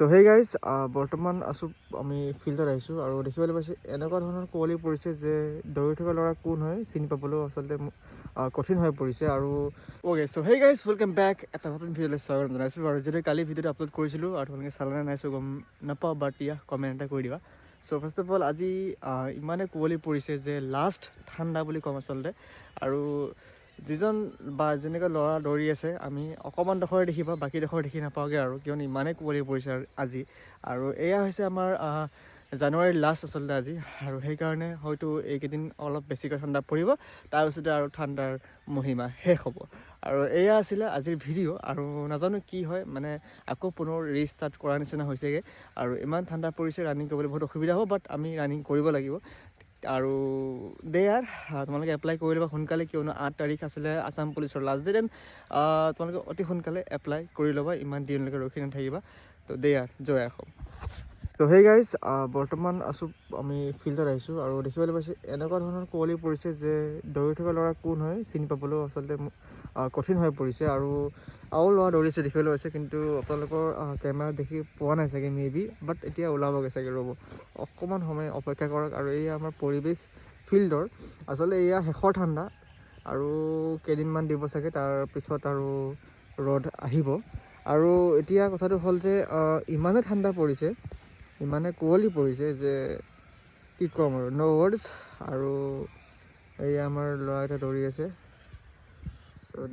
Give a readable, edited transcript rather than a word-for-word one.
তো hey guys, বৰ্তমান আছোঁ আমি ফিল্ডত আহিছোঁ আৰু দেখিবলৈ পাইছোঁ এনেকুৱা ধৰণৰ কুঁৱলী পৰিছে যে দৌৰি থকা ল'ৰা কোন হয় চিনি পাবলৈও আচলতে কঠিন হৈ পৰিছে। আৰু অ'কে, চ' হেই গাইজ, ৱেলকাম বেক এটা নতুন ভিডিঅ'লৈ স্বাগতম জনাইছোঁ। আৰু যেতিয়া কালি ভিডিঅ'টো আপলোড কৰিছিলোঁ আৰু তোমালোকে চালানে নাইছোঁ গম নাপাওঁ, বাট কমেণ্ট এটা কৰি দিবা। চ' ফাৰ্ষ্ট অফ অল আজি ইমানে কুঁৱলী পৰিছে যে লাষ্ট ঠাণ্ডা বুলি ক'ম আচলতে। আৰু যিজন বা যেনেকৈ ল'ৰা দৌৰি আছে আমি অকণমান ডোখৰে দেখিবা, বাকী ডোখৰ দেখি নাপাওঁগৈ আৰু কিয়নো ইমানেই কুঁৱলী পৰিছে আজি। আৰু এয়া হৈছে আমাৰ জানুৱাৰীৰ লাষ্ট আচলতে আজি, আৰু সেইকাৰণে হয়তো এইকেইদিন অলপ বেছিকৈ ঠাণ্ডা পৰিব, তাৰপিছতে আৰু ঠাণ্ডাৰ মহিমা শেষ হ'ব। আৰু এয়া আছিলে আজিৰ ভিডিঅ'। আৰু নাজানো কি হয়, মানে আকৌ পুনৰ ৰিষ্টাৰ্ট কৰাৰ নিচিনা হৈছেগৈ। আৰু ইমান ঠাণ্ডা পৰিছে, ৰানিং কৰিবলৈ বহুত অসুবিধা হ'ব, বাট আমি ৰানিং কৰিব লাগিব। আৰু তোমালোকে এপ্লাই কৰি ল'বা সোনকালে, কিয়নো 8 তাৰিখ আছিলে আছাম পুলিচৰ লাষ্ট ডেট। তোমালোকে অতি সোনকালে এপ্লাই কৰি ল'বা, ইমান দিনলৈকে ৰখি নাথাকিবা। তো জয় অসম। তো হেই গাইজ, বৰ্তমান আছোঁ আমি ফিল্ডত আহিছোঁ আৰু দেখিবলৈ পাইছোঁ এনেকুৱা ধৰণৰ কুঁৱলী পৰিছে যে দৌৰি থকা ল'ৰা কোন হয় চিনি পাবলৈও আচলতে কঠিন হৈ পৰিছে। আৰু ল'ৰা দৌৰিছে দেখিবলৈ পাইছে, কিন্তু আপোনালোকৰ কেমেৰাত দেখি পোৱা নাই চাগে মেবি, বাট এতিয়া ওলাবগৈ চাগে, ৰ'ব অকণমান সময় অপেক্ষা কৰক। আৰু এয়া আমাৰ পৰিৱেশ ফিল্ডৰ আচলতে এয়া শেষৰ ঠাণ্ডা, আৰু কেইদিনমান দিব চাগে, তাৰপিছত আৰু ৰ'দ আহিব। আৰু এতিয়া কথাটো হ'ল যে ইমানে ঠাণ্ডা পৰিছে, ইমানে কুঁৱলী পৰিছে যে কি ক'ম আৰু, ন' ৱৰ্ডছ। আৰু এয়া আমাৰ ল'ৰা এটা দৌৰি আছে, চ'